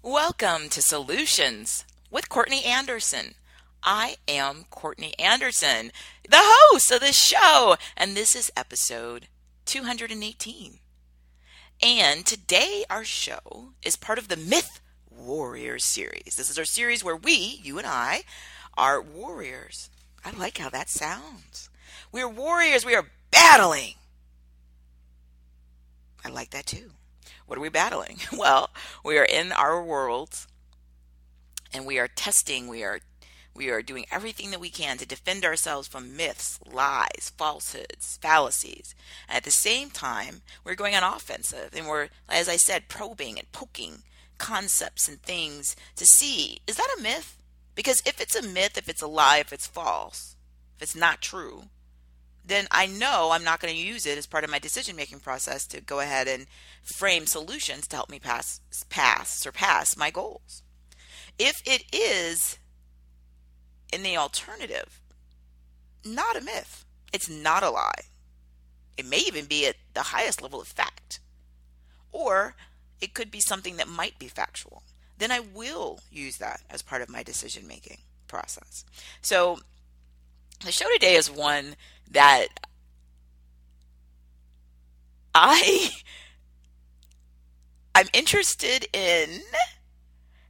Welcome to Solutions with Courtney Anderson. I am Courtney Anderson, the host of this show, and this is episode 218. And today our show is part of the Myth Warriors series. This is our series where you and I, are warriors. I like how that sounds. We're warriors. We are battling. I like that too. What are we battling? Well, we are in our worlds and we are testing, we are doing everything that we can to defend ourselves from myths, lies, falsehoods, fallacies. And at the same time, we're going on offensive and we're, as I said, probing and poking concepts and things to see, is that a myth? Because if it's a myth, if it's a lie, if it's false, if it's not true, then I know I'm not going to use it as part of my decision-making process to go ahead and frame solutions to help me surpass my goals. If it is in the alternative, not a myth, it's not a lie. It may even be at the highest level of fact, or it could be something that might be factual. Then I will use that as part of my decision-making process. So the show today is one that I'm interested in,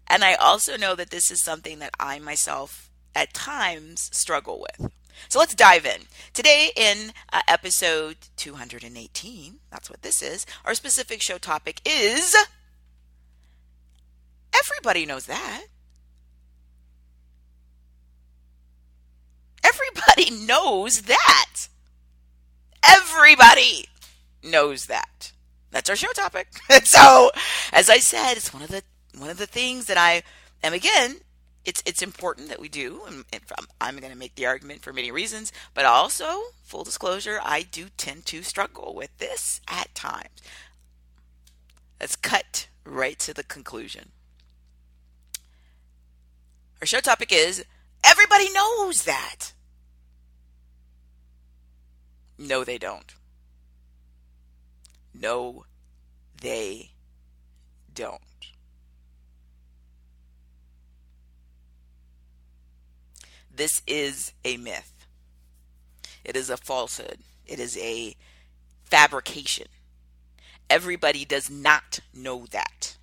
and I also know that this is something that I myself at times struggle with. So let's dive in. Today in episode 218, that's what this is, our specific show topic is, everybody knows that. Everybody knows that. Everybody knows that. That's our show topic. So, as I said, it's one of the things that I am, again, it's important that we do. And I'm going to make the argument for many reasons, but also, full disclosure, I do tend to struggle with this at times. Let's cut right to the conclusion. Our show topic is, everybody knows that. No, they don't. No, they don't. This is a myth. It is a falsehood. It is a fabrication. Everybody does not know that.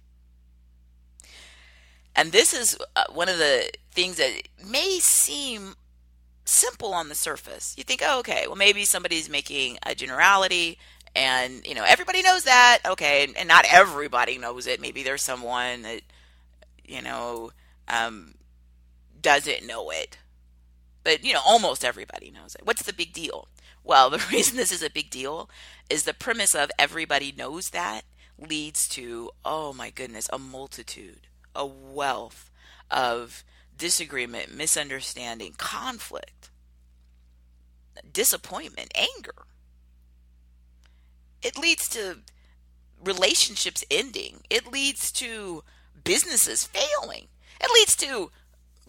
And this is one of the things that may seem simple on the surface. You think, oh, okay, well, maybe somebody's making a generality and, everybody knows that. Okay. And not everybody knows it. Maybe there's someone that, doesn't know it. But, almost everybody knows it. What's the big deal? Well, the reason this is a big deal is the premise of everybody knows that leads to, oh my goodness, a multitude, a wealth of disagreement, misunderstanding, conflict, disappointment, anger. It leads to relationships ending. It leads to businesses failing. It leads to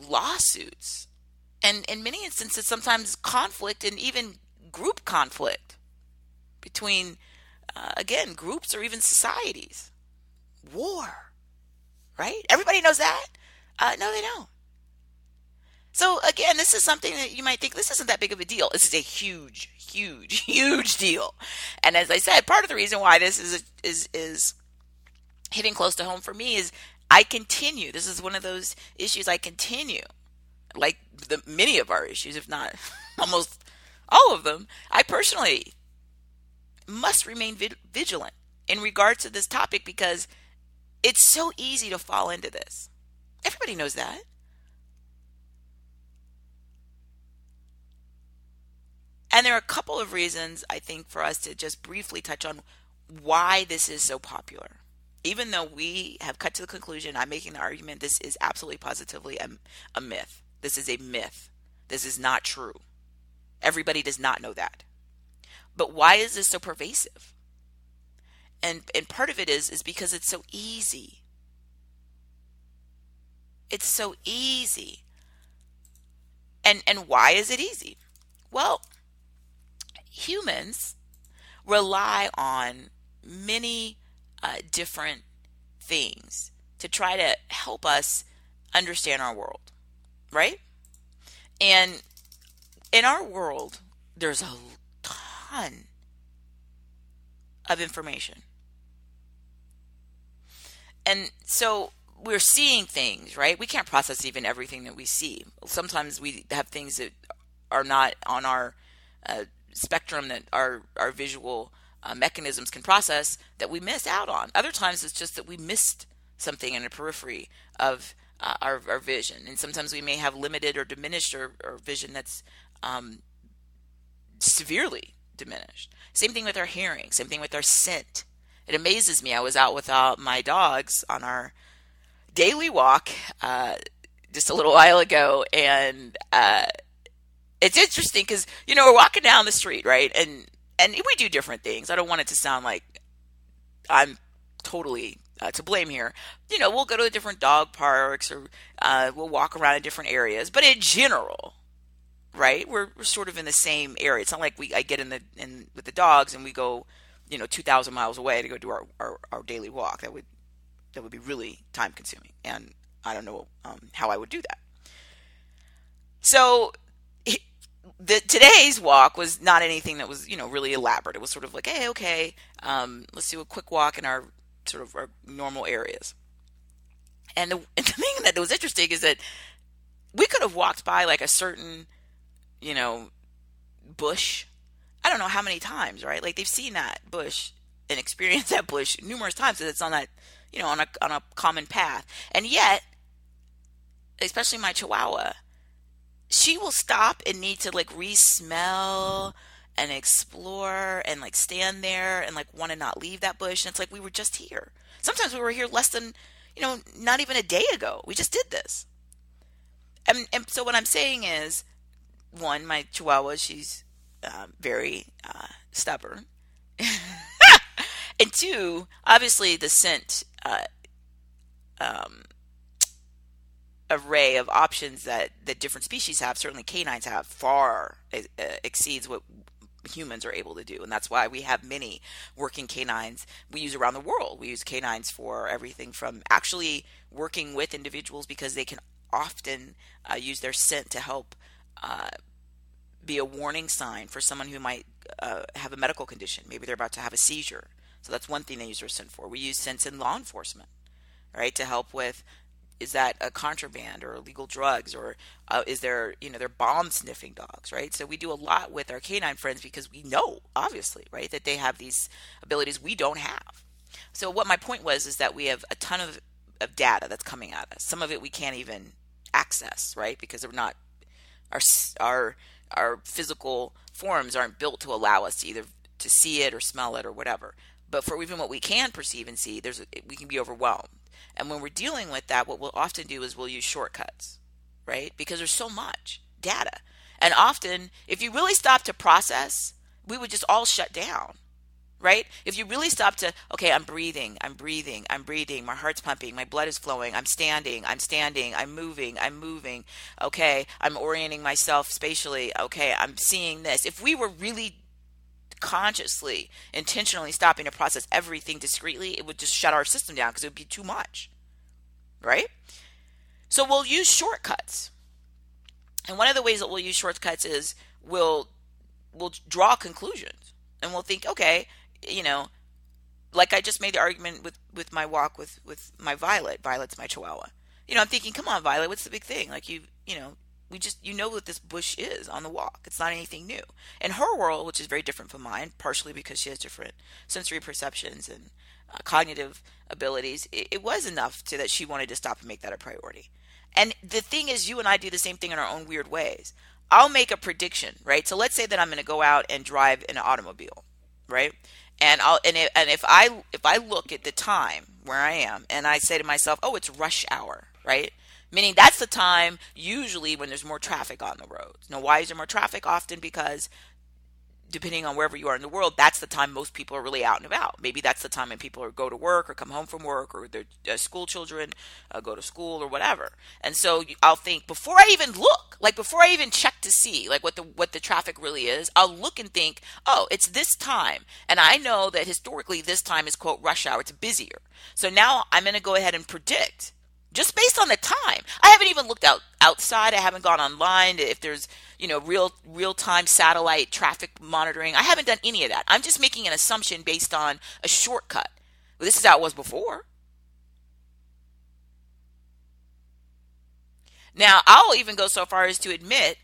lawsuits. And in many instances, sometimes conflict and even group conflict between, again, groups or even societies. War, right? Everybody knows that? No, they don't. So again, this is something that you might think, this isn't that big of a deal. This is a huge, huge, huge deal. And as I said, part of the reason why this is hitting close to home for me is I continue. This is one of those issues I continue, like many of our issues, if not almost all of them. I personally must remain vigilant in regards to this topic because it's so easy to fall into this. Everybody knows that. And there are a couple of reasons, I think, for us to just briefly touch on why this is so popular. Even though we have cut to the conclusion, I'm making the argument, this is absolutely positively a myth. This is a myth. This is not true. Everybody does not know that. But why is this so pervasive? And part of it is because it's so easy. It's so easy. And why is it easy? Well, humans rely on many different things to try to help us understand our world, right? And in our world, there's a ton of information. And so we're seeing things, right? We can't process even everything that we see. Sometimes we have things that are not on our spectrum that our visual mechanisms can process that we miss out on. Other times it's just that we missed something in the periphery of our vision. And sometimes we may have limited or diminished or vision that's severely diminished. Same thing with our hearing, same thing with our scent. It amazes me. I was out with my dogs on our daily walk just a little while ago, and it's interesting because we're walking down the street, right? And we do different things. I don't want it to sound like I'm totally to blame here. We'll go to different dog parks, or we'll walk around in different areas. But in general, right, we're sort of in the same area. It's not like I get in with the dogs and we go 2,000 miles away to go do our daily walk. That would be really time consuming, and I don't know how I would do that. So today's walk was not anything that was really elaborate. It was sort of like, hey, okay, let's do a quick walk in our sort of our normal areas. And the thing that was interesting is that we could have walked by like a certain bush, I don't know how many times, right? Like they've seen that bush and experienced that bush numerous times because it's on that on a common path. And yet, especially my Chihuahua, she will stop and need to like re-smell and explore and like stand there and like want to not leave that bush. And it's like we were just here. Sometimes we were here less than not even a day ago. We just did this. And so what I'm saying is, one, my Chihuahua, she's very stubborn. And two, obviously the scent array of options that different species have, certainly canines have, far exceeds what humans are able to do. And that's why we have many working canines we use around the world. We use canines for everything from actually working with individuals because they can often use their scent to help be a warning sign for someone who might have a medical condition. Maybe they're about to have a seizure. So that's one thing they use their scent for. We use scents in law enforcement, right, to help with, is that a contraband or illegal drugs, or is there, they're bomb sniffing dogs, right? So we do a lot with our canine friends because we know, obviously, right, that they have these abilities we don't have. So what my point was is that we have a ton of data that's coming at us. Some of it we can't even access, right, because we're not, our physical forms aren't built to allow us to either to see it or smell it or whatever. But for even what we can perceive and see, we can be overwhelmed. And when we're dealing with that, what we'll often do is we'll use shortcuts, right? Because there's so much data. And often, if you really stop to process, we would just all shut down, right? If you really stop to, okay, I'm breathing, my heart's pumping, my blood is flowing, I'm standing, I'm moving, okay, I'm orienting myself spatially, okay, I'm seeing this. If we were really consciously, intentionally stopping to process everything discreetly, it would just shut our system down because it would be too much, right? So we'll use shortcuts. And one of the ways that we'll use shortcuts is we'll draw conclusions, and we'll think, okay, like I just made the argument with my walk with my Violet. Violet's my Chihuahua. I'm thinking, come on, Violet, what's the big thing? Like we just, what this bush is on the walk. It's not anything new. In her world, which is very different from mine, partially because she has different sensory perceptions and cognitive abilities, it was enough that she wanted to stop and make that a priority. And the thing is, you and I do the same thing in our own weird ways. I'll make a prediction, right? So let's say that I'm going to go out and drive in an automobile, right? And if I look at the time where I am and I say to myself, oh, it's rush hour, right? Meaning that's the time usually when there's more traffic on the roads. Now, why is there more traffic? Often because depending on wherever you are in the world, that's the time most people are really out and about. Maybe that's the time when people are go to work or come home from work, or their school children go to school or whatever. And so I'll think, before I even look, like before I even check to see like what the traffic really is, I'll look and think, oh, it's this time. And I know that historically this time is, quote, rush hour. It's busier. So now I'm going to go ahead and predict, just based on the time. I haven't even looked outside. I haven't gone online if there's, real time satellite traffic monitoring. I haven't done any of that. I'm just making an assumption based on a shortcut. Well, this is how it was before. Now, I'll even go so far as to admit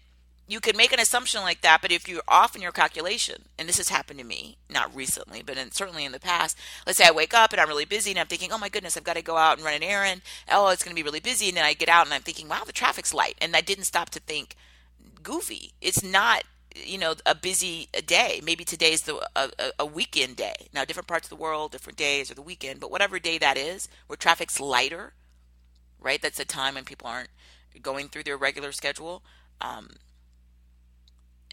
you could make an assumption like that, but if you're off in your calculation, and this has happened to me, not recently, but certainly in the past, let's say I wake up and I'm really busy and I'm thinking, oh my goodness, I've got to go out and run an errand. Oh, it's going to be really busy. And then I get out and I'm thinking, wow, the traffic's light. And I didn't stop to think, goofy. It's not, a busy day. Maybe today's a weekend day. Now, different parts of the world, different days or the weekend, but whatever day that is where traffic's lighter, right? That's a time when people aren't going through their regular schedule.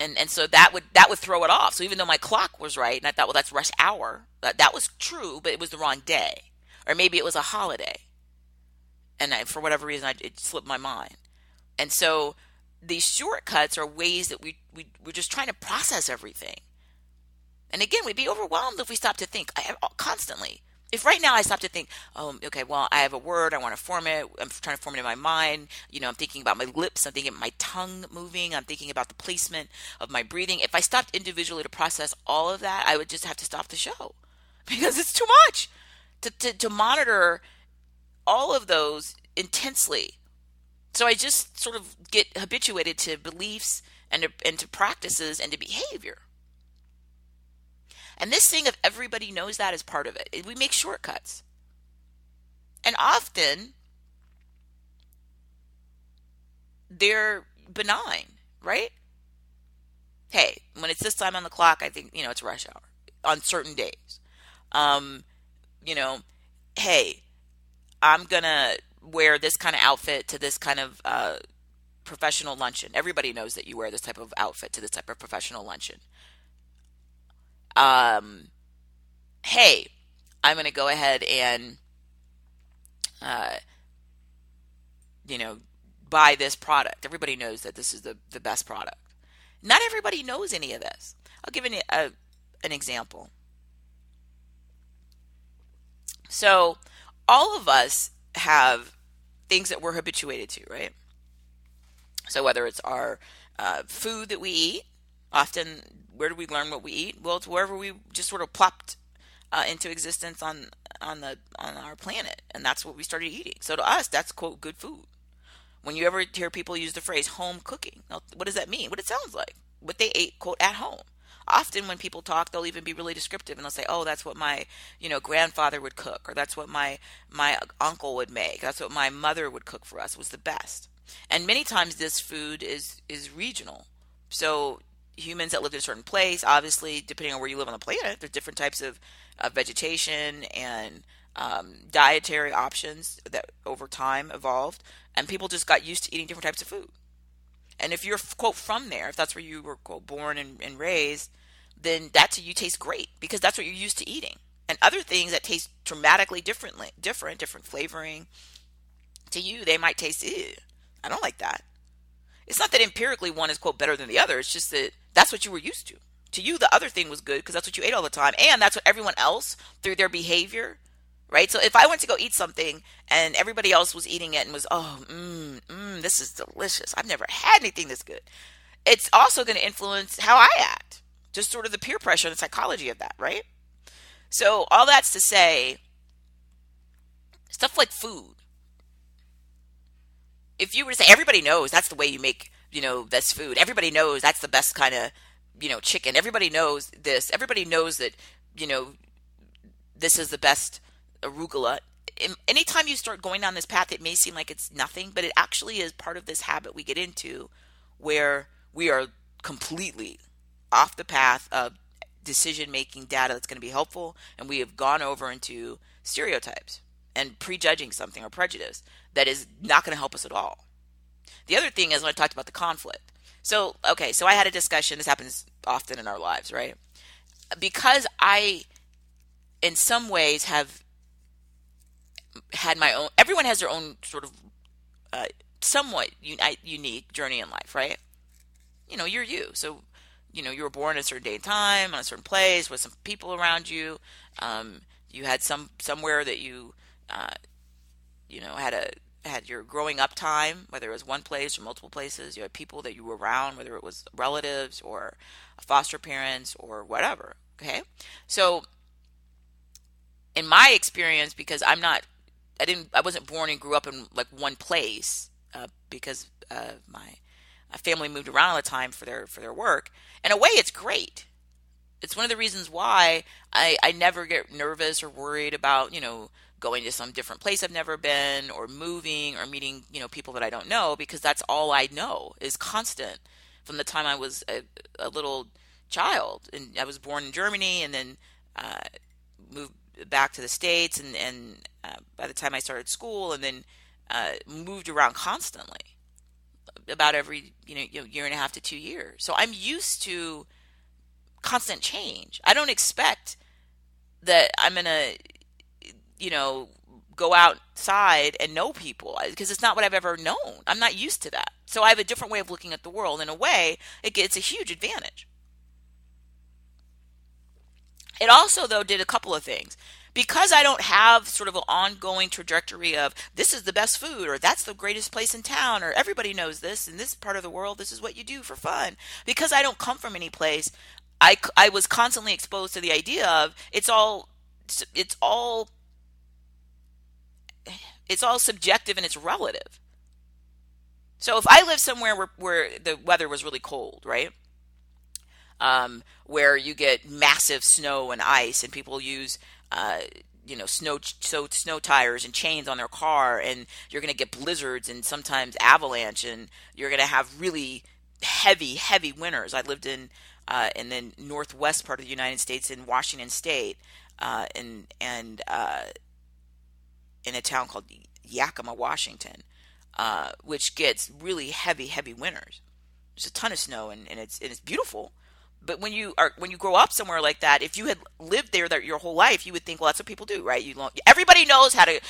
And so that would throw it off. So even though my clock was right, and I thought, well, that's rush hour, that was true, but it was the wrong day, or maybe it was a holiday, and for whatever reason, it slipped my mind. And so these shortcuts are ways that we're just trying to process everything. And again, we'd be overwhelmed if we stopped to think constantly. If right now I stop to think, oh, okay, well, I have a word, I want to form it. I'm trying to form it in my mind. I'm thinking about my lips. I'm thinking about my tongue moving. I'm thinking about the placement of my breathing. If I stopped individually to process all of that, I would just have to stop the show because it's too much to monitor all of those intensely. So I just sort of get habituated to beliefs and to practices and to behavior. And this thing of everybody knows that is part of it. We make shortcuts. And often they're benign, right? Hey, when it's this time on the clock, I think, it's rush hour on certain days. Hey, I'm going to wear this kind of outfit to this kind of professional luncheon. Everybody knows that you wear this type of outfit to this type of professional luncheon. Hey, I'm going to go ahead and, buy this product. Everybody knows that this is the best product. Not everybody knows any of this. I'll give an example. So all of us have things that we're habituated to, right? So whether it's our food that we eat, often, where do we learn what we eat? Well, it's wherever we just sort of plopped into existence on our planet, and that's what we started eating. So to us, that's, quote, good food. When you ever hear people use the phrase home cooking, now, what does that mean? What it sounds like? What they ate, quote, at home. Often when people talk, they'll even be really descriptive, and they'll say, oh, that's what my grandfather would cook, or that's what my uncle would make, that's what my mother would cook for us. It was the best. And many times this food is regional. So humans that lived in a certain place, obviously, depending on where you live on the planet, there's different types of vegetation and dietary options that over time evolved, and people just got used to eating different types of food. And if you're, quote, from there, if that's where you were, quote, born and raised, then that to you tastes great because that's what you're used to eating. And other things that taste dramatically different flavoring, to you, they might taste, ew, I don't like that. It's not that empirically one is, quote, better than the other. It's just that that's what you were used to. To you, the other thing was good because that's what you ate all the time. And that's what everyone else, through their behavior, right? So if I went to go eat something and everybody else was eating it and was, oh, this is delicious. I've never had anything this good. It's also going to influence how I act. Just sort of the peer pressure and the psychology of that, right? So all that's to say, stuff like food. If you were to say, everybody knows that's the way you make, this food. Everybody knows that's the best kind of, chicken. Everybody knows this. Everybody knows that, this is the best arugula. Anytime you start going down this path, it may seem like it's nothing, but it actually is part of this habit we get into where we are completely off the path of decision-making data that's going to be helpful, and we have gone over into stereotypes and prejudging something or prejudice that is not going to help us at all. The other thing is when I talked about the conflict. So I had a discussion, this happens often in our lives, right? Because I, in some ways, have had my own, everyone has their own sort of uh, somewhat unique journey in life, right? You're you. So, you were born at a certain day and time, on a certain place, with some people around you. You had somewhere that you, uh, had your growing up time, whether it was one place or multiple places. You had people that you were around, whether it was relatives or foster parents or whatever. Okay, so in my experience, because I wasn't born and grew up in like one place, because my family moved around all the time for their work. In a way, it's great. It's one of the reasons why I never get nervous or worried about, going to some different place I've never been, or moving, or meeting, people that I don't know, because that's all I know is constant from the time I was a little child. And I was born in Germany, and then moved back to the States, and by the time I started school, and then moved around constantly, about every year and a half to 2 years. So I'm used to constant change. I don't expect that I'm gonna go outside and know people, because it's not what I've ever known. I'm not used to that. So I have a different way of looking at the world. In a way, it's a huge advantage. It also, though, did a couple of things. Because I don't have sort of an ongoing trajectory of this is the best food, or that's the greatest place in town, or everybody knows this in this part of the world, this is what you do for fun. Because I don't come from any place, I was constantly exposed to the idea of it's all subjective and it's relative. So if I live somewhere where the weather was really cold, right? Where you get massive snow and ice, and people use snow tires and chains on their car, and you're going to get blizzards and sometimes avalanche, and you're going to have really heavy winters. I lived in the northwest part of the United States, in Washington State, and in a town called Yakima, Washington, which gets really heavy winters. There's a ton of snow, and it's beautiful. But when you grow up somewhere like that, if you had lived there your whole life, you would think, well, that's what people do, right? Everybody knows how to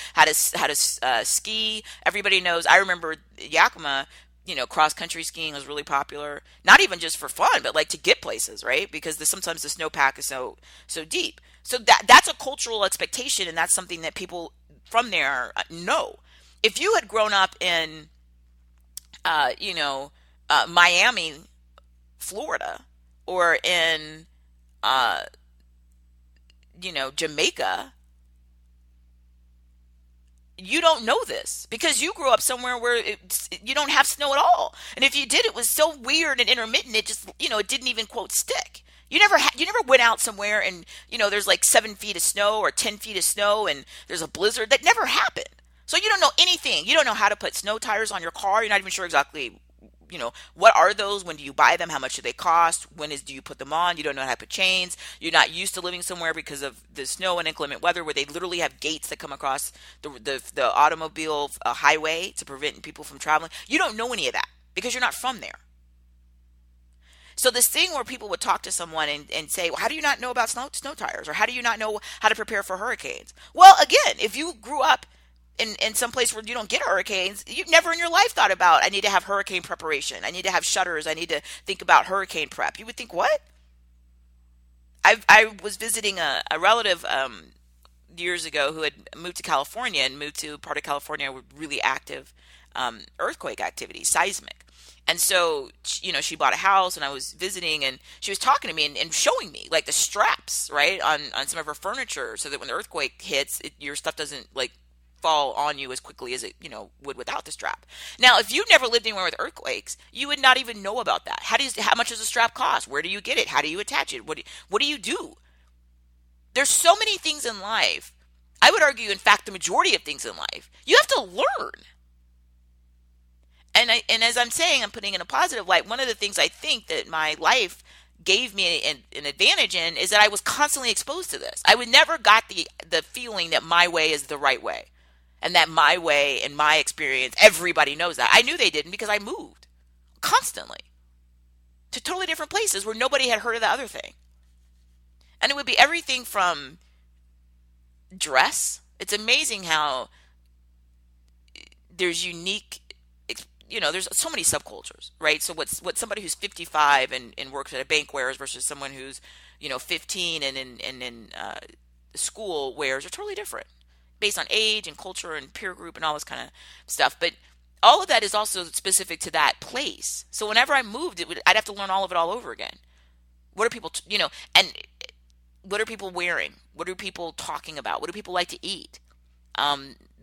ski. Everybody knows. I remember Yakima, cross country skiing was really popular. Not even just for fun, but like to get places, right? Because sometimes the snowpack is so deep. So that's a cultural expectation, and that's something that people from there know. If you had grown up in, Miami, Florida, or in, Jamaica, you don't know this because you grew up somewhere where you don't have snow at all. And if you did, it was so weird and intermittent. It just, it didn't even quote stick. You never went out somewhere and, there's like 7 feet of snow or 10 feet of snow and there's a blizzard. That never happened. So you don't know anything. You don't know how to put snow tires on your car. You're not even sure exactly, what are those? When do you buy them? How much do they cost? Do you put them on? You don't know how to put chains. You're not used to living somewhere because of the snow and inclement weather, where they literally have gates that come across the automobile highway to prevent people from traveling. You don't know any of that because you're not from there. So this thing where people would talk to someone and say, well, how do you not know about snow tires? Or how do you not know how to prepare for hurricanes? Well, again, if you grew up in some place where you don't get hurricanes, you've never in your life thought about, I need to have hurricane preparation. I need to have shutters. I need to think about hurricane prep. You would think, what? I was visiting a relative years ago who had moved to California and moved to a part of California with really active earthquake activity, seismic. And so, she bought a house, and I was visiting, and she was talking to me and showing me like the straps, right, on some of her furniture, so that when the earthquake hits, your stuff doesn't like fall on you as quickly as it would without the strap. Now, if you've never lived anywhere with earthquakes, you would not even know about that. How much does a strap cost? Where do you get it? How do you attach it? What do you do? There's so many things in life. I would argue, in fact, the majority of things in life you have to learn. And as I'm saying, I'm putting in a positive light. One of the things I think that my life gave me an advantage in is that I was constantly exposed to this. I would never got the feeling that my way is the right way. And that my way, in my experience, everybody knows that. I knew they didn't because I moved constantly. to totally different places where nobody had heard of the other thing. And it would be everything from dress. It's amazing how there's unique, there's so many subcultures, right? So what somebody who's 55 and works at a bank wears versus someone who's 15 and in school wears are totally different based on age and culture and peer group and all this kind of stuff. But all of that is also specific to that place. So whenever I moved, I'd have to learn all of it all over again. What are people, and what are people wearing? What are people talking about? What do people like to eat?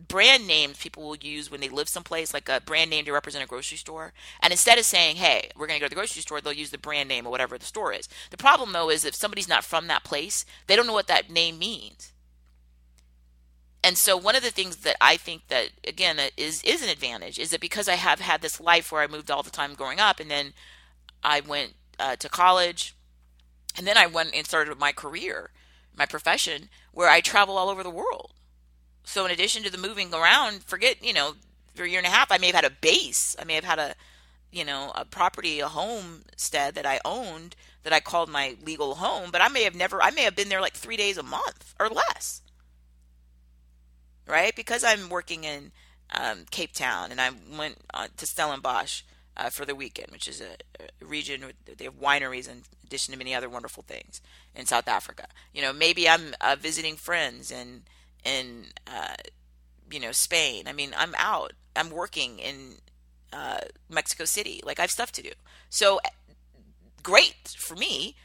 Brand names people will use when they live someplace, like a brand name to represent a grocery store. And instead of saying, hey, we're going to go to the grocery store, they'll use the brand name or whatever the store is. The problem, though, is if somebody's not from that place, they don't know what that name means. And so one of the things that I think that, again, that is an advantage is that because I have had this life where I moved all the time growing up, and then I went to college, and then I went and started my career, my profession, where I travel all over the world. So in addition to the moving around, for a year and a half, I may have had a base. I may have had a property, a homestead that I owned that I called my legal home, but I may have been there like 3 days a month or less. Right? Because I'm working in Cape Town, and I went to Stellenbosch for the weekend, which is a region where they have wineries in addition to many other wonderful things in South Africa. Maybe I'm visiting friends in Spain. I mean, I'm out. I'm working in Mexico City. Like, I have stuff to do. So great for me.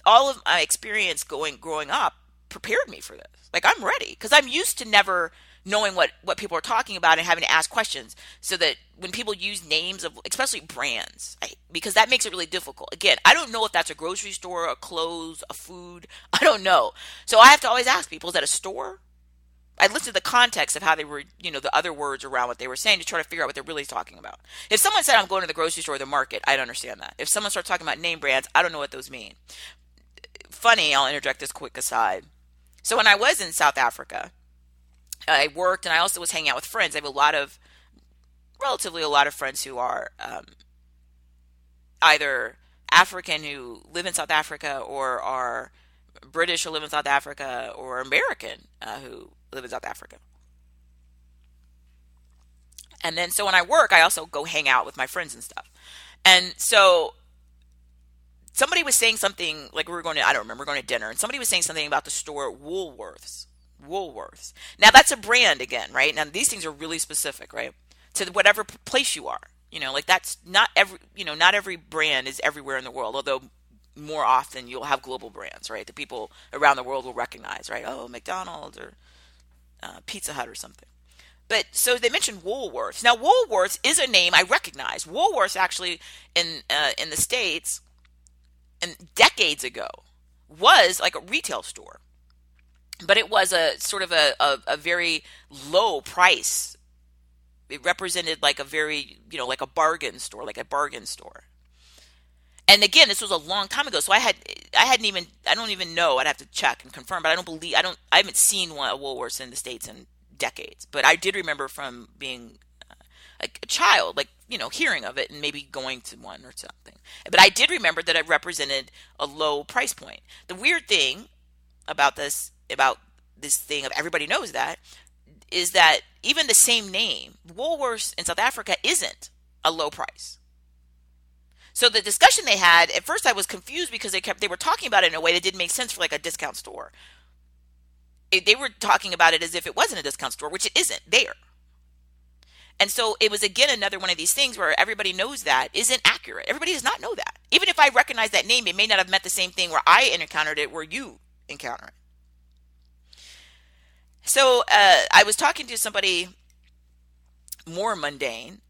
All of my experience growing up prepared me for this. Like, I'm ready because I'm used to never knowing what people are talking about and having to ask questions, so that when people use names of, especially brands, because that makes it really difficult. Again, I don't know if that's a grocery store, a clothes, a food. I don't know. So I have to always ask people, is that a store? I listened to the context of how they were, the other words around what they were saying to try to figure out what they're really talking about. If someone said I'm going to the grocery store or the market, I'd understand that. If someone starts talking about name brands, I don't know what those mean. Funny, I'll interject this quick aside. So when I was in South Africa, I worked and I also was hanging out with friends. I have relatively a lot of friends who are either African who live in South Africa, or are British who live in South Africa, or American who live in South Africa. And then so when I work, I also go hang out with my friends and stuff. And so somebody was saying something, like we were going to dinner, and somebody was saying something about the store Woolworths. Now that's a brand again, right? Now these things are really specific, right? To whatever place you are, like that's not every brand is everywhere in the world, although more often you'll have global brands, right? That people around the world will recognize, right? Oh, McDonald's or Pizza Hut or something. But so they mentioned Woolworths. Now Woolworths is a name I recognize. Woolworths actually in the States, and decades ago, was like a retail store. But it was a sort of a very low price. It represented like a very, like a bargain store, like a bargain store. And again, this was a long time ago, so I don't even know. I'd have to check and confirm, but I haven't seen a Woolworths in the States in decades. But I did remember from being a child, like, hearing of it and maybe going to one or something. But I did remember that it represented a low price point. The weird thing about this thing of everybody knows that, is that even the same name, Woolworths in South Africa, isn't a low price. So the discussion they had, at first I was confused because they were talking about it in a way that didn't make sense for like a discount store. They were talking about it as if it wasn't a discount store, which it isn't there. And so it was, again, another one of these things where everybody knows that isn't accurate. Everybody does not know that. Even if I recognize that name, it may not have meant the same thing where I encountered it where you encounter it. So I was talking to somebody more mundane,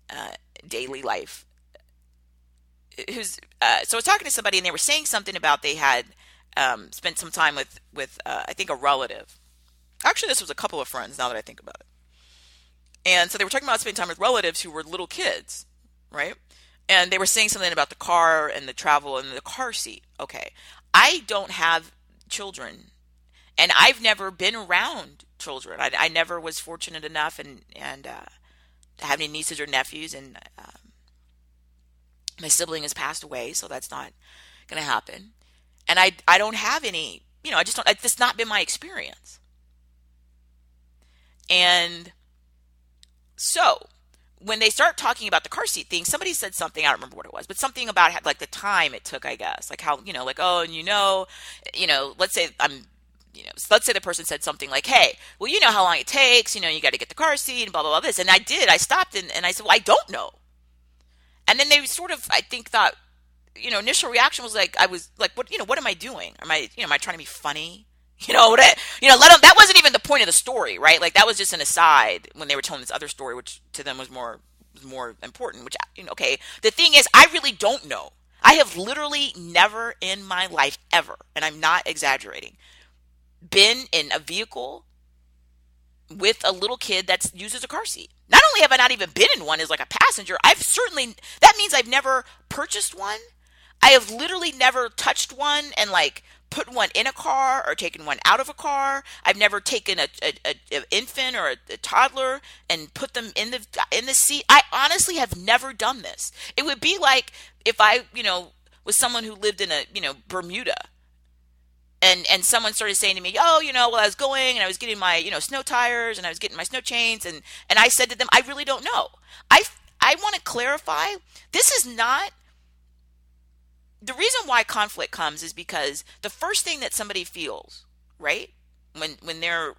daily life, so I was talking to somebody, and they were saying something about they had spent some time with I think a relative. Actually, this was a couple of friends, now that I think about it. And so they were talking about spending time with relatives who were little kids, right? And they were saying something about the car and the travel and the car seat. Okay, I don't have children, and I've never been around children. I never was fortunate enough and to have any nieces or nephews, and My sibling has passed away, so that's not going to happen. And I don't have any, I just don't, it's not been my experience. And so when they start talking about the car seat thing, somebody said something, I don't remember what it was, but something about like the time it took, I guess, like how, like, oh, and let's say let's say the person said something like, hey, well, you know how long it takes, you got to get the car seat and blah, blah, blah, this. And I stopped and I said, well, I don't know. And then they sort of, I think, thought, initial reaction was like, I was like, what am I doing? Am I trying to be funny? Let them, that wasn't even the point of the story, right? Like that was just an aside when they were telling this other story, which to them was more important, which, okay. The thing is, I really don't know. I have literally never in my life ever, and I'm not exaggerating, been in a vehicle with a little kid that uses a car seat. Not only have I not even been in one as like a passenger, that means I've never purchased one. I have literally never touched one and like put one in a car or taken one out of a car. I've never taken an infant or a toddler and put them in the seat. I honestly have never done this. It would be like if I, was someone who lived in Bermuda. And someone started saying to me, oh, well, I was going and I was getting my, snow tires and I was getting my snow chains. And I said to them, I really don't know. I want to clarify, this is not, the reason why conflict comes is because the first thing that somebody feels, right, when they're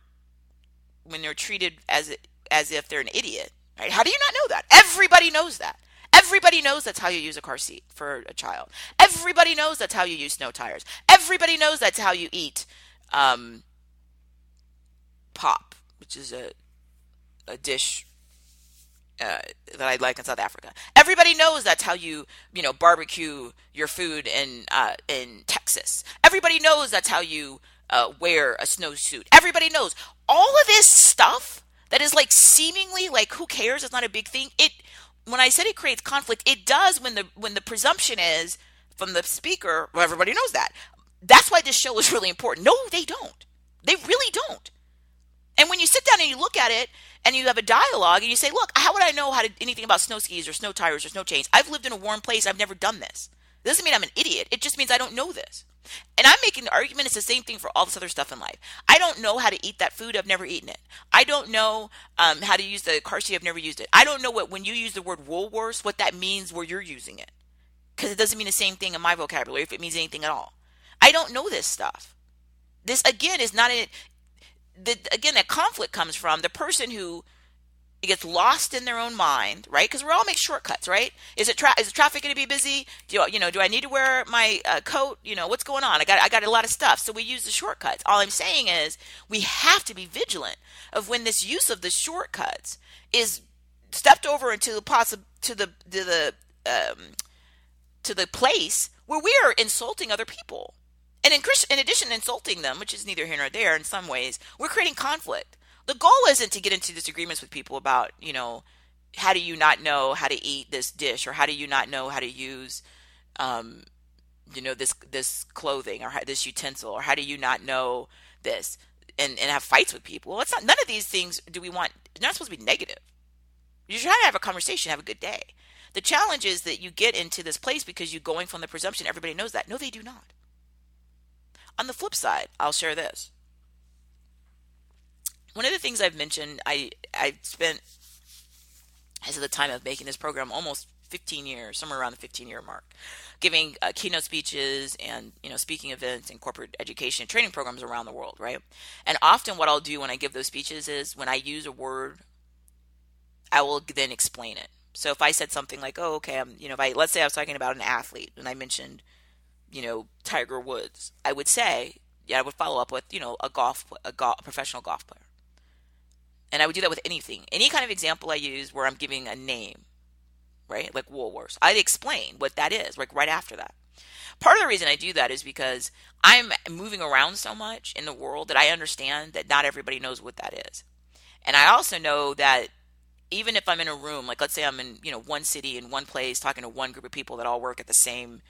treated as if they're an idiot, right? How do you not know that? Everybody knows that. Everybody knows that's how you use a car seat for a child. Everybody knows that's how you use snow tires. Everybody knows that's how you eat pop, which is a dish that I like in South Africa. Everybody knows that's how you barbecue your food in Texas. Everybody knows that's how you wear a snowsuit. Everybody knows all of this stuff that is like seemingly like who cares? It's not a big thing. When I said it creates conflict, it does when the presumption is from the speaker, well, everybody knows that. That's why this show is really important. No, they don't. They really don't. And when you sit down and you look at it and you have a dialogue and you say, look, how would I know anything about snow skis or snow tires or snow chains? I've lived in a warm place. I've never done this. It doesn't mean I'm an idiot. It just means I don't know this. And I'm making the argument it's the same thing for all this other stuff in life. I don't know how to eat that food. I've never eaten it. I don't know how to use the car seat. I've never used it. I don't know when you use the word Woolworths, what that means where you're using it. Because it doesn't mean the same thing in my vocabulary if it means anything at all. I don't know this stuff. This, again, is not again, that conflict comes from the person who gets lost in their own mind, right? Because we all make shortcuts, right? Is the traffic going to be busy? Do I need to wear my coat? What's going on? I got a lot of stuff, so we use the shortcuts. All I'm saying is we have to be vigilant of when this use of the shortcuts is stepped over into the place where we are insulting other people. And in addition to insulting them, which is neither here nor there in some ways, we're creating conflict. The goal isn't to get into disagreements with people about, how do you not know how to eat this dish, or how do you not know how to use, this clothing or this utensil, or how do you not know this, and have fights with people. Well, it's not, none of these things do we want. They're not supposed to be negative. You're trying to have a conversation, have a good day. The challenge is that you get into this place because you're going from the presumption everybody knows that. No, they do not. On the flip side, I'll share this. One of the things I've mentioned, I spent, as of the time of making this program, almost 15 years, somewhere around the 15-year mark, giving keynote speeches and speaking events and corporate education and training programs around the world, right? And often what I'll do when I give those speeches is when I use a word, I will then explain it. So if I said something like, oh, okay, let's say I was talking about an athlete and I mentioned, Tiger Woods, I would say, I would follow up with, a professional golf player. And I would do that with anything. Any kind of example I use where I'm giving a name, right? Like Woolworths. I'd explain what that is, like right after that. Part of the reason I do that is because I'm moving around so much in the world that I understand that not everybody knows what that is. And I also know that even if I'm in a room, like let's say I'm in, one city in one place talking to one group of people that all work at the same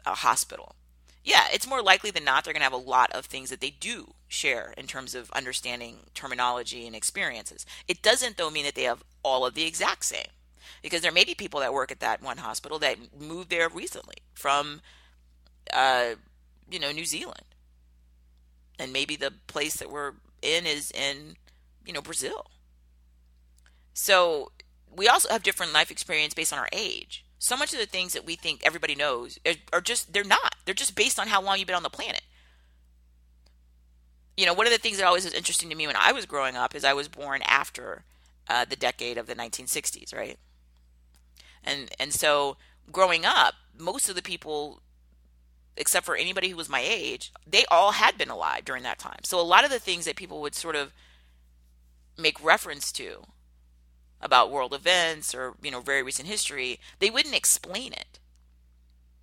hospital. Yeah, it's more likely than not they're going to have a lot of things that they do share in terms of understanding terminology and experiences. It doesn't, though, mean that they have all of the exact same. because there may be people that work at that one hospital that moved there recently from, uh, New Zealand, and maybe the place that we're in is in, Brazil. So we also have different life experience based on our age. So much of the things that we think everybody knows are just, they're not. They're just based on how long you've been on the planet. One of the things that always was interesting to me when I was growing up is I was born after the decade of the 1960s, right? And so growing up, most of the people, except for anybody who was my age, they all had been alive during that time. So a lot of the things that people would sort of make reference to about world events or, very recent history, they wouldn't explain it.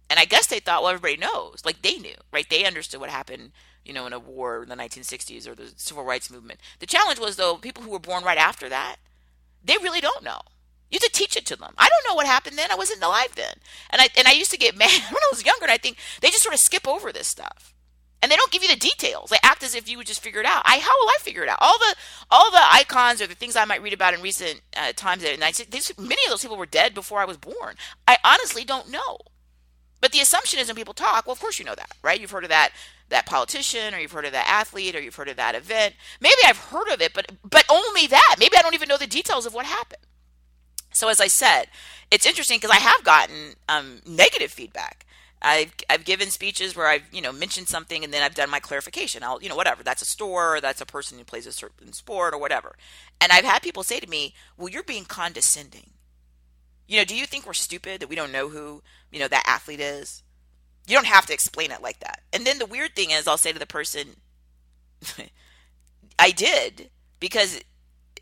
And I guess they thought, well, everybody knows. Like they knew, right? They understood what happened, in a war in the 1960s or the civil rights movement. The challenge was, though, people who were born right after that, they really don't know. You have to teach it to them. I don't know what happened then. I wasn't alive then. And I used to get mad when I was younger, and I think they just sort of skip over this stuff. And they don't give you the details. They act as if you would just figure it out. How will I figure it out? All the icons or the things I might read about in recent times, many of those people were dead before I was born. I honestly don't know. But the assumption is when people talk, well, of course you know that, right? You've heard of that politician, or you've heard of that athlete, or you've heard of that event. Maybe I've heard of it, but only that. Maybe I don't even know the details of what happened. So as I said, it's interesting because I have gotten negative feedback. I've given speeches where I've mentioned something and then I've done my clarification. I'll whatever, that's a store, or that's a person who plays a certain sport or whatever. And I've had people say to me, "Well, you're being condescending. Do you think we're stupid that we don't know who that athlete is? You don't have to explain it like that." And then the weird thing is, I'll say to the person, "I did, because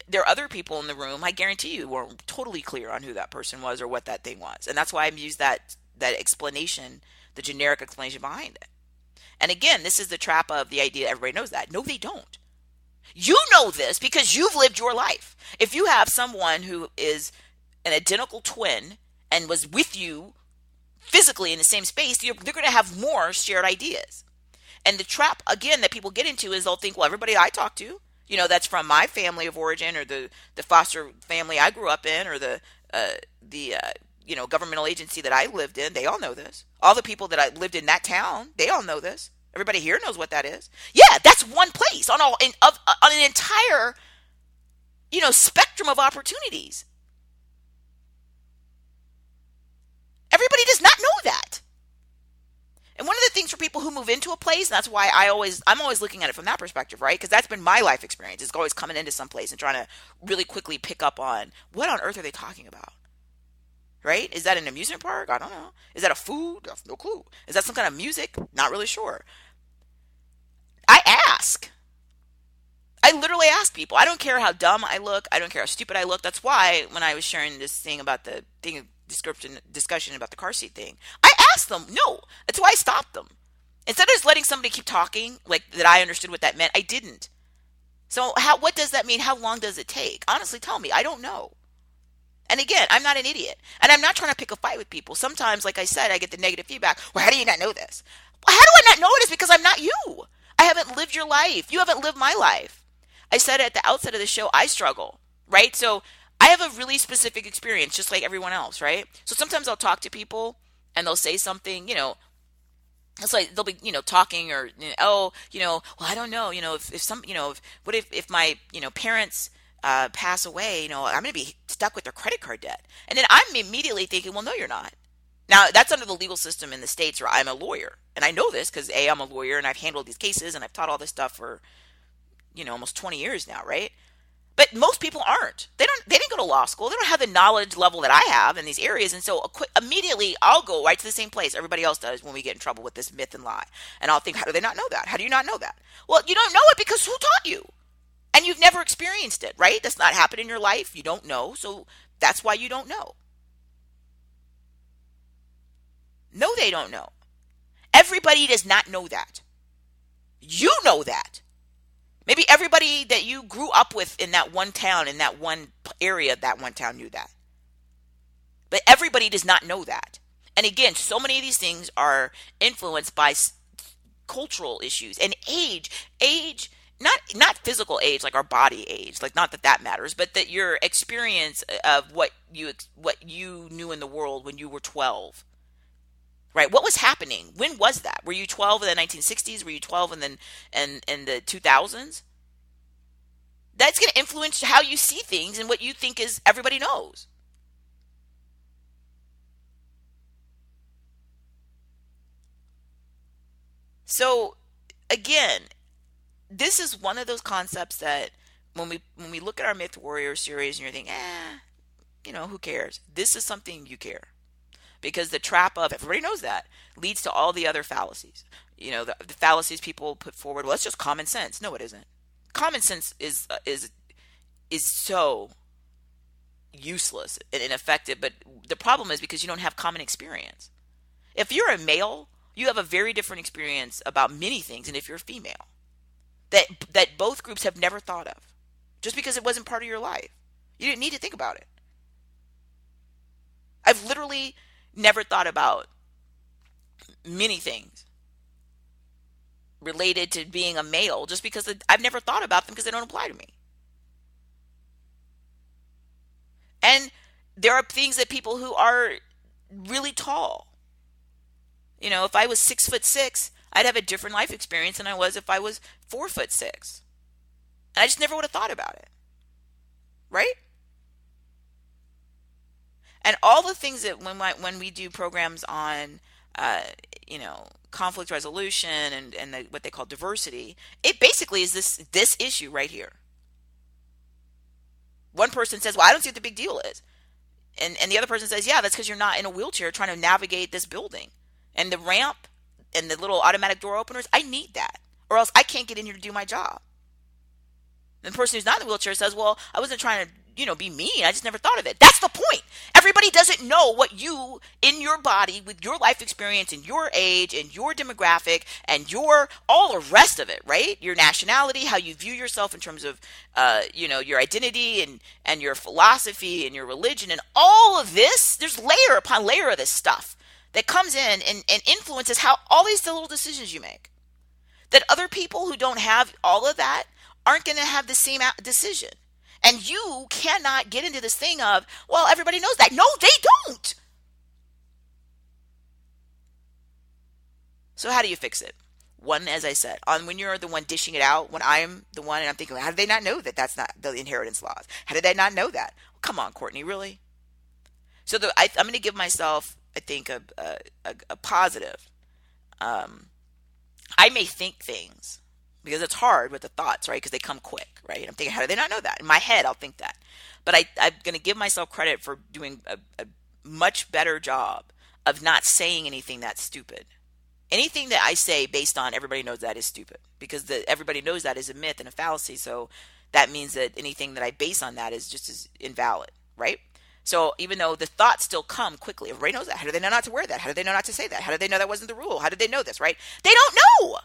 there are other people in the room, I guarantee you, weren't totally clear on who that person was or what that thing was." And that's why I've used that explanation, the generic explanation behind it. And again, this is the trap of the idea everybody knows that. No, they don't. You know this because you've lived your life. If you have someone who is an identical twin and was with you physically in the same space, they're going to have more shared ideas. And the trap, again, that people get into is they'll think, well, everybody I talk to, that's from my family of origin, or the foster family I grew up in, or the governmental agency that I lived in, they all know this. All the people that I lived in that town, they all know this. Everybody here knows what that is. Yeah, that's one place on an entire, spectrum of opportunities. Everybody does not know that. And one of the things for people who move into a place, and that's why I'm always looking at it from that perspective, right? Because that's been my life experience. It's always coming into some place and trying to really quickly pick up on what on earth are they talking about, right? Is that an amusement park? I don't know. Is that a food? I have no clue. Is that some kind of music? Not really sure. I ask. I literally ask people. I don't care how dumb I look. I don't care how stupid I look. That's why when I was sharing this thing about the discussion about the car seat thing, I asked them. No, that's why I stopped them. Instead of just letting somebody keep talking like that, I understood what that meant. I didn't. So what does that mean? How long does it take? Honestly, tell me. I don't know. And again, I'm not an idiot, and I'm not trying to pick a fight with people. Sometimes, like I said, I get the negative feedback. Well, how do you not know this? Well, how do I not know it? It's because I'm not you. I haven't lived your life. You haven't lived my life. I said at the outset of the show, I struggle, right? So I have a really specific experience, just like everyone else, right? So sometimes I'll talk to people and they'll say something, it's like they'll be, talking or, well, I don't know, if my, parents pass away, I'm going to be stuck with their credit card debt. And then I'm immediately thinking, well, no, you're not. Now, that's under the legal system in the States where I'm a lawyer. And I know this because, A, I'm a lawyer and I've handled these cases and I've taught all this stuff for, almost 20 years now, right? But most people aren't. They didn't go to law school. They don't have the knowledge level that I have in these areas. And so immediately I'll go right to the same place everybody else does when we get in trouble with this myth and lie. And I'll think, how do they not know that? How do you not know that? Well, you don't know it because who taught you? And you've never experienced it, right? That's not happened in your life. You don't know. So that's why you don't know. No, they don't know. Everybody does not know that. You know that. Maybe everybody that you grew up with in that one town, in that one area, that one town knew that. But everybody does not know that. And again, so many of these things are influenced by cultural issues and age. Age, not physical age, like our body age, like not that that matters, but that your experience of what you knew in the world when you were 12, right? What was happening? When was that? Were you 12 in the 1960s? Were you 12 and in the 2000s? That's going to influence how you see things and what you think is everybody knows. So again, this is one of those concepts that when we look at our Myth Warrior series and you're thinking, who cares? This is something you care, because the trap of everybody knows that leads to all the other fallacies. The fallacies people put forward. Well, it's just common sense. No, it isn't. Common sense is so useless and ineffective. But the problem is because you don't have common experience. If you're a male, you have a very different experience about many things than if you're a female. That both groups have never thought of, just because it wasn't part of your life. You didn't need to think about it. I've literally never thought about many things related to being a male just because I've never thought about them because they don't apply to me. And there are things that people who are really tall, if I was 6'6", I'd have a different life experience than I was if I was 4'6". And I just never would have thought about it. Right? And all the things that when we do programs on, conflict resolution and what they call diversity, it basically is this issue right here. One person says, well, I don't see what the big deal is. And the other person says, yeah, that's because you're not in a wheelchair trying to navigate this building. And the ramp and the little automatic door openers, I need that, or else I can't get in here to do my job. And the person who's not in the wheelchair says, well, I wasn't trying to, be mean. I just never thought of it. That's the point. Everybody doesn't know what you, in your body, with your life experience and your age and your demographic and all the rest of it, right? Your nationality, how you view yourself in terms of, your identity and your philosophy and your religion and all of this. There's layer upon layer of this stuff that comes in and influences how all these little decisions you make. That other people who don't have all of that aren't going to have the same decision. And you cannot get into this thing of, well, everybody knows that. No, they don't. So how do you fix it? One, as I said, when you're the one dishing it out, when I'm the one and I'm thinking, how did they not know that that's not the inheritance laws? How did they not know that? Come on, Courtney, really? So I'm going to give myself, I think, a positive. I may think things, because it's hard with the thoughts, right? Because they come quick, right? I'm thinking, how do they not know that? In my head, I'll think that. But I'm going to give myself credit for doing a much better job of not saying anything that's stupid. Anything that I say based on everybody knows that is stupid, because everybody knows that is a myth and a fallacy. So that means that anything that I base on that is just as invalid, right? So even though the thoughts still come quickly, everybody knows that. How do they know not to wear that? How do they know not to say that? How do they know that wasn't the rule? How did they know this, right? They don't know.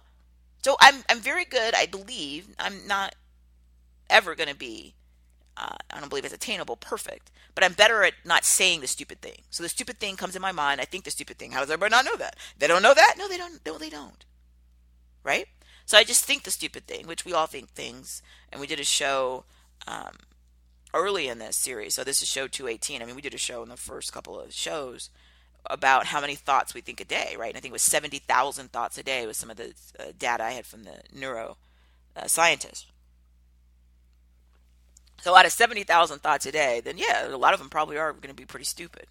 So I'm very good. I believe I'm not ever going to be, I don't believe it's attainable, perfect, but I'm better at not saying the stupid thing. So the stupid thing comes in my mind. I think the stupid thing. How does everybody not know that? They don't know that? No, they don't. No, they don't. Right? So I just think the stupid thing, which we all think things. And we did a show early in this series. So this is show 218. I mean, we did a show in the first couple of shows about how many thoughts we think a day, right? And I think it was 70,000 thoughts a day was some of the data I had from the neuro scientists. So out of 70,000 thoughts a day, then yeah, a lot of them probably are going to be pretty stupid.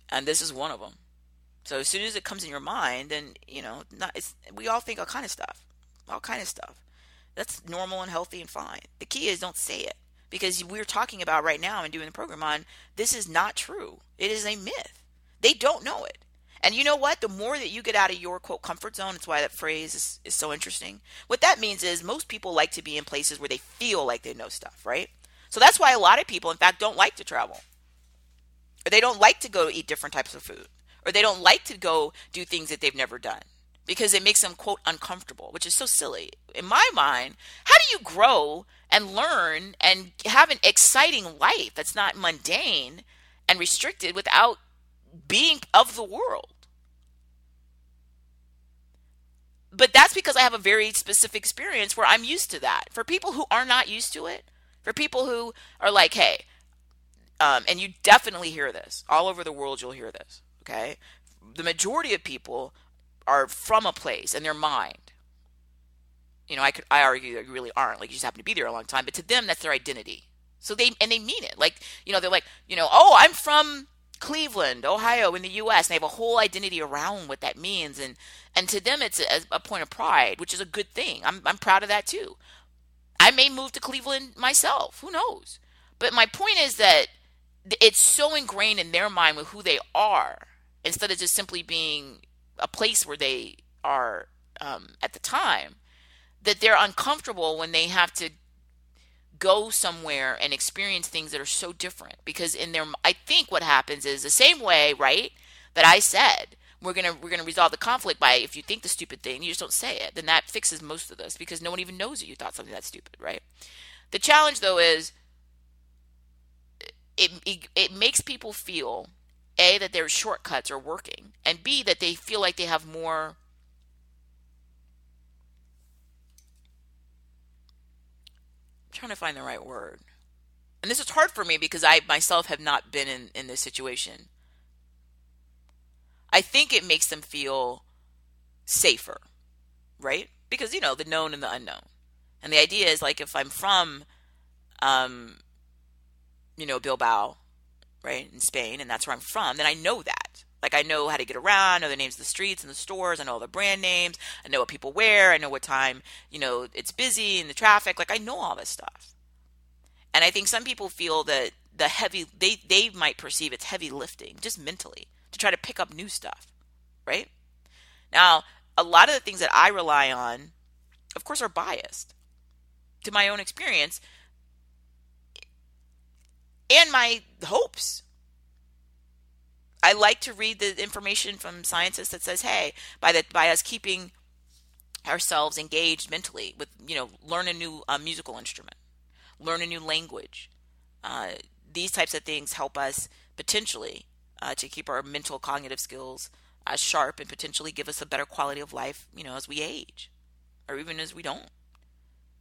And this is one of them. So as soon as it comes in your mind, then, we all think all kind of stuff. All kind of stuff. That's normal and healthy and fine. The key is don't say it. Because we're talking about right now and doing the program on, this is not true. It is a myth. They don't know it. And you know what? The more that you get out of your, quote, comfort zone, that's why that phrase is so interesting. What that means is most people like to be in places where they feel like they know stuff, right? So that's why a lot of people, in fact, don't like to travel. Or they don't like to go eat different types of food. Or they don't like to go do things that they've never done. Because it makes them, quote, uncomfortable, which is so silly. In my mind, how do you grow and learn and have an exciting life that's not mundane and restricted without being of the world? But that's because I have a very specific experience where I'm used to that. For people who are not used to it, for people who are like, hey, and you definitely hear this all over the world, you'll hear this, okay? The majority of people are from a place in their mind. I argue that you really aren't. Like, you just happen to be there a long time, but to them, that's their identity. So they mean it. Like, they're like, oh, I'm from Cleveland, Ohio, in the U.S. And they have a whole identity around what that means, and to them, it's a point of pride, which is a good thing. I'm proud of that too. I may move to Cleveland myself. Who knows? But my point is that it's so ingrained in their mind with who they are, instead of just simply being a place where they are at the time, that they're uncomfortable when they have to go somewhere and experience things that are so different. Because I think what happens is the same way, right, that I said, we're gonna resolve the conflict by, if you think the stupid thing, you just don't say it. Then that fixes most of this, because no one even knows that you thought something that's stupid, right? The challenge, though, is it makes people feel, A, that their shortcuts are working, and B, that they feel like they have more trying to find the right word. And this is hard for me because I myself have not been in this situation. I think it makes them feel safer, right? Because, the known and the unknown. And the idea is, like, if I'm from, Bilbao, right, in Spain, and that's where I'm from, then I know that. Like, I know how to get around, I know the names of the streets and the stores, I know all the brand names, I know what people wear, I know what time, it's busy and the traffic. Like, I know all this stuff. And I think some people feel that they might perceive it's heavy lifting, just mentally, to try to pick up new stuff, right? Now, a lot of the things that I rely on, of course, are biased to my own experience and my hopes. I like to read the information from scientists that says, hey, by us keeping ourselves engaged mentally with, learn a new musical instrument, learn a new language. These types of things help us potentially to keep our mental cognitive skills sharp, and potentially give us a better quality of life, as we age, or even as we don't.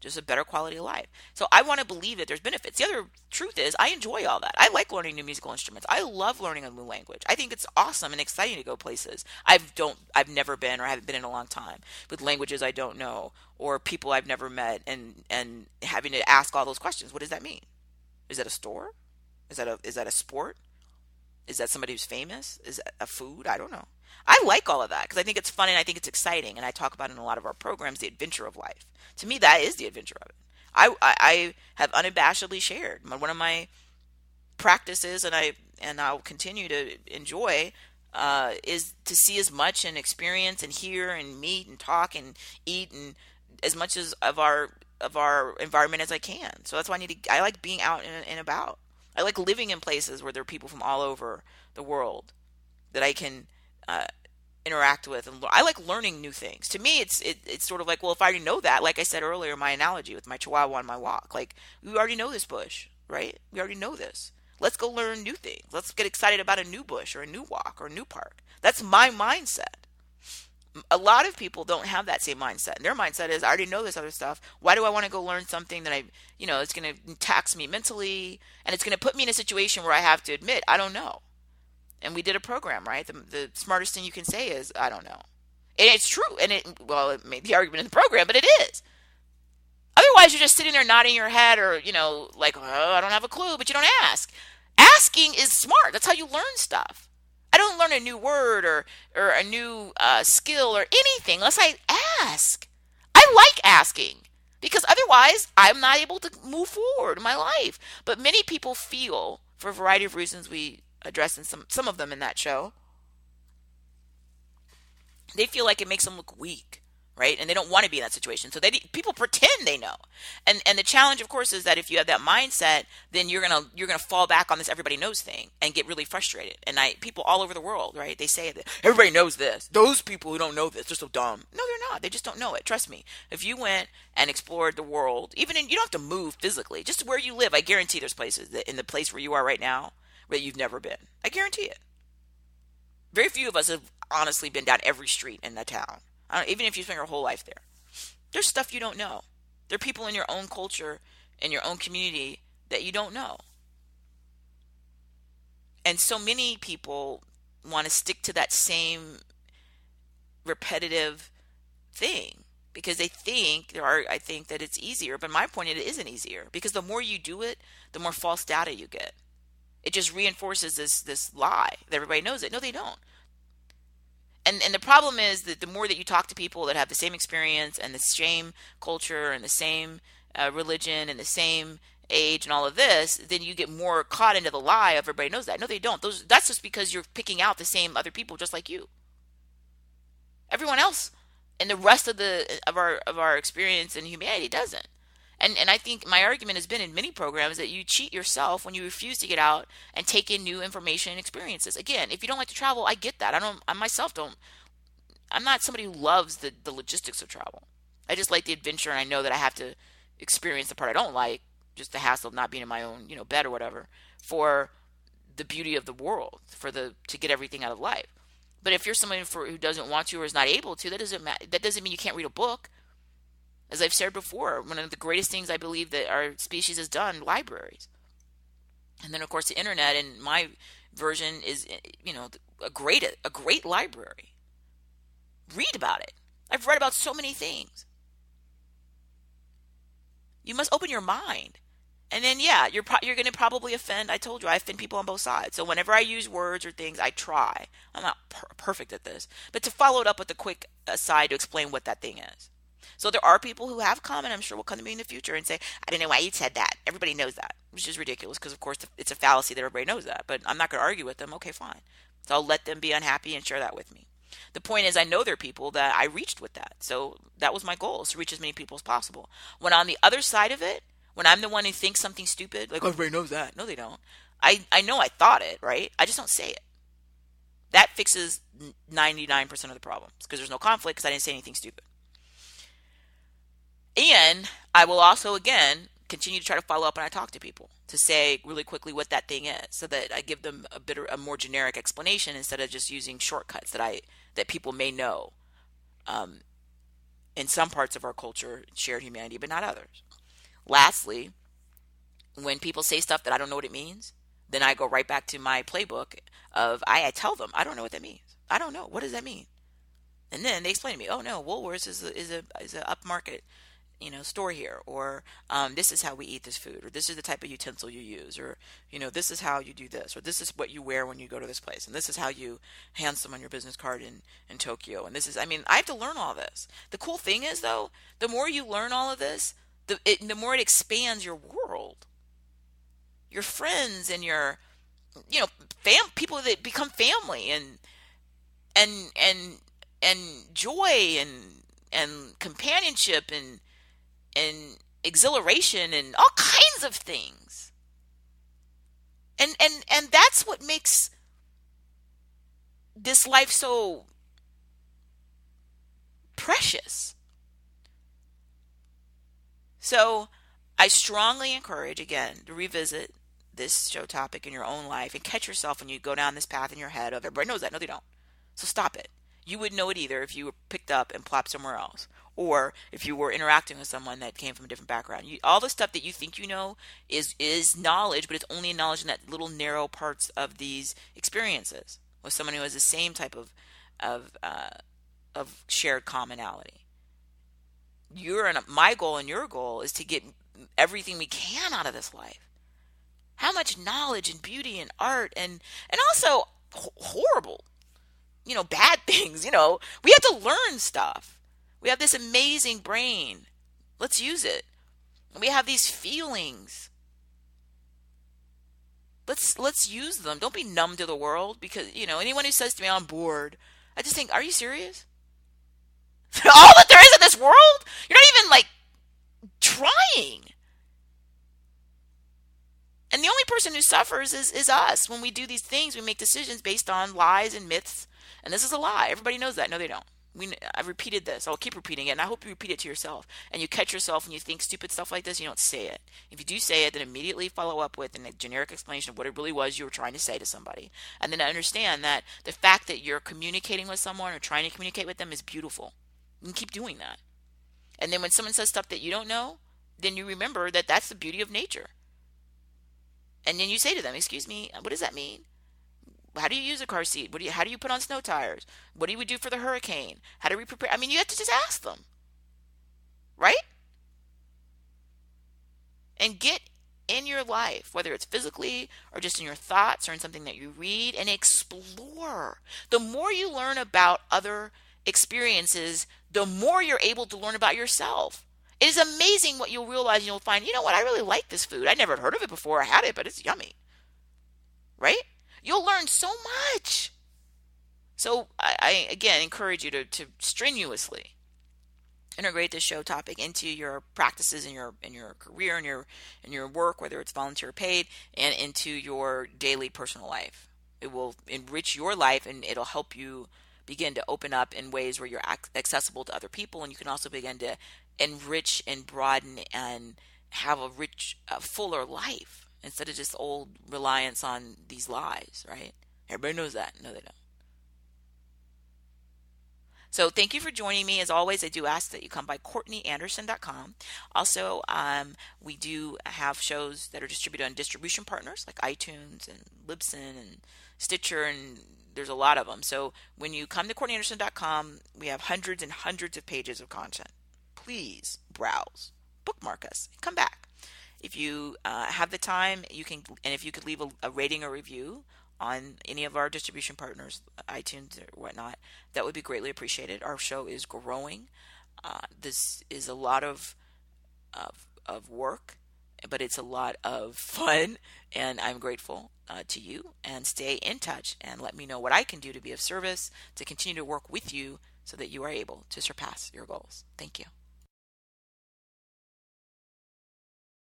Just a better quality of life. So I want to believe that there's benefits. The other truth is, I enjoy all that. I like learning new musical instruments. I love learning a new language. I think it's awesome and exciting to go places I've never been, or haven't been in a long time, with languages I don't know, or people I've never met, and having to ask all those questions. What does that mean? Is that a store? Is that a sport? Is that somebody who's famous? Is that a food? I don't know. I like all of that because I think it's fun and I think it's exciting, and I talk about in a lot of our programs the adventure of life. To me, that is the adventure of it. I have unabashedly shared one of my practices, and I'll continue to enjoy is to see as much and experience and hear and meet and talk and eat and as much as of our environment as I can. So that's why I like being out and about. I like living in places where there are people from all over the world that I can interact with, and I like learning new things. To me, it's sort of like, well, if I already know that, like I said earlier, my analogy with my chihuahua on my walk, like, we already know this bush, right? We already know this. Let's go learn new things. Let's get excited about a new bush or a new walk or a new park. That's my mindset. A lot of people don't have that same mindset. And their mindset is, I already know this other stuff. Why do I want to go learn something that it's going to tax me mentally, and it's going to put me in a situation where I have to admit, I don't know. And we did a program, right? The smartest thing you can say is, I don't know. And it's true. And it made the argument in the program, but it is. Otherwise, you're just sitting there nodding your head, or, like, oh, I don't have a clue, but you don't ask. Asking is smart. That's how you learn stuff. I don't learn a new word or a new skill or anything unless I ask. I like asking, because otherwise I'm not able to move forward in my life. But many people feel, for a variety of reasons we address in some of them in that show, they feel like it makes them look weak, right? And they don't want to be in that situation. So people pretend they know. And the challenge, of course, is that if you have that mindset, then you're gonna fall back on this everybody knows thing and get really frustrated. And people all over the world, right? They say that everybody knows this. Those people who don't know this, they're so dumb. No, they're not. They just don't know it. Trust me. If you went and explored the world, you don't have to move physically, just where you live, I guarantee there's places that in the place where you are right now that you've never been. I guarantee it. Very few of us have honestly been down every street in the town. Even if you spend your whole life there, there's stuff you don't know. There are people in your own culture, in your own community that you don't know. And so many people want to stick to that same repetitive thing because they think I think that it's easier, but my point is it isn't easier because the more you do it, the more false data you get. It just reinforces this lie that everybody knows it. No, they don't. And the problem is that the more that you talk to people that have the same experience and the same culture and the same religion and the same age and all of this, then you get more caught into the lie of everybody knows that. No, they don't. That's just because you're picking out the same other people just like you. Everyone else and the rest of our experience in humanity doesn't. And I think my argument has been in many programs that you cheat yourself when you refuse to get out and take in new information and experiences. Again, if you don't like to travel, I get that. I'm not somebody who loves the logistics of travel. I just like the adventure, and I know that I have to experience the part I don't like, just the hassle of not being in my own, bed or whatever, for the beauty of the world, to get everything out of life. But if you're somebody who doesn't want to or is not able to, that doesn't mean you can't read a book. As I've said before, one of the greatest things I believe that our species has done, libraries. And then, of course, the internet, and my version is, a great library. Read about it. I've read about so many things. You must open your mind. And then, yeah, you're going to probably offend. I told you, I offend people on both sides. So whenever I use words or things, I try. I'm not perfect at this. But to follow it up with a quick aside to explain what that thing is. So there are people who have come, and I'm sure will come to me in the future and say, I don't know why you said that. Everybody knows that, which is ridiculous because, of course, it's a fallacy that everybody knows that. But I'm not going to argue with them. Okay, fine. So I'll let them be unhappy and share that with me. The point is, I know there are people that I reached with that. So that was my goal, is to reach as many people as possible. When on the other side of it, when I'm the one who thinks something stupid, like, oh, everybody knows that. No, they don't. I know I thought it, right? I just don't say it. That fixes 99% of the problems because there's no conflict because I didn't say anything stupid. And I will also, again, continue to try to follow up when I talk to people to say really quickly what that thing is so that I give them a more generic explanation instead of just using shortcuts that people may know in some parts of our culture, shared humanity, but not others. Lastly, when people say stuff that I don't know what it means, then I go right back to my playbook of I tell them, I don't know what that means. I don't know. What does that mean? And then they explain to me, oh no, Woolworths is a upmarket store here, or this is how we eat this food, or this is the type of utensil you use, or this is how you do this, or this is what you wear when you go to this place, and this is how you hand someone your business card in Tokyo, and I have to learn all this. The cool thing is, though, the more you learn all of this, the more it expands your world, your friends, and your people that become family, and joy and companionship and exhilaration and all kinds of things. And that's what makes this life so precious. So I strongly encourage, again, to revisit this show topic in your own life and catch yourself when you go down this path in your head of everybody knows that. No, they don't. So stop it. You wouldn't know it either if you were picked up and plopped somewhere else, or if you were interacting with someone that came from a different background. All the stuff that you think you know is knowledge, but it's only knowledge in that little narrow parts of these experiences with someone who has the same type of shared commonality. My goal and your goal is to get everything we can out of this life. How much knowledge and beauty and art and also horrible, bad things. We have to learn stuff. We have this amazing brain. Let's use it. We have these feelings. Let's use them. Don't be numb to the world because, anyone who says to me, I'm bored, I just think, are you serious? All that there is in this world? You're not even trying. And the only person who suffers is us. When we do these things, we make decisions based on lies and myths. And this is a lie. Everybody knows that. No, they don't. I've repeated this. I'll keep repeating it. And I hope you repeat it to yourself. And you catch yourself when you think stupid stuff like this, you don't say it. If you do say it, then immediately follow up with a generic explanation of what it really was you were trying to say to somebody. And then understand that the fact that you're communicating with someone or trying to communicate with them is beautiful. You can keep doing that. And then when someone says stuff that you don't know, then you remember that that's the beauty of nature. And then you say to them, excuse me, what does that mean? How do you use a car seat? How do you put on snow tires? What do we do for the hurricane? How do we prepare? I mean, you have to just ask them, right? And get in your life, whether it's physically or just in your thoughts or in something that you read, and explore. The more you learn about other experiences, the more you're able to learn about yourself. It is amazing what you'll realize. You'll find, you know what, I really like this food. I never heard of it before. I had it, but it's yummy, right? You'll learn so much. So I again encourage you to strenuously integrate this show topic into your practices in your career, in your work, whether it's volunteer or paid, and into your daily personal life. It will enrich your life, and it'll help you begin to open up in ways where you're accessible to other people, and you can also begin to enrich and broaden and have a rich, fuller life instead of just old reliance on these lies, right? Everybody knows that. No, they don't. So thank you for joining me. As always, I do ask that you come by CourtneyAnderson.com. Also, we do have shows that are distributed on distribution partners like iTunes and Libsyn and Stitcher, and there's a lot of them. So when you come to CourtneyAnderson.com, we have hundreds and hundreds of pages of content. Please browse, bookmark us, come back. If you have the time, you can, and if you could leave a rating or review on any of our distribution partners, iTunes or whatnot, that would be greatly appreciated. Our show is growing. This is a lot of work, but it's a lot of fun, and I'm grateful to you. And stay in touch and let me know what I can do to be of service, to continue to work with you so that you are able to surpass your goals. Thank you.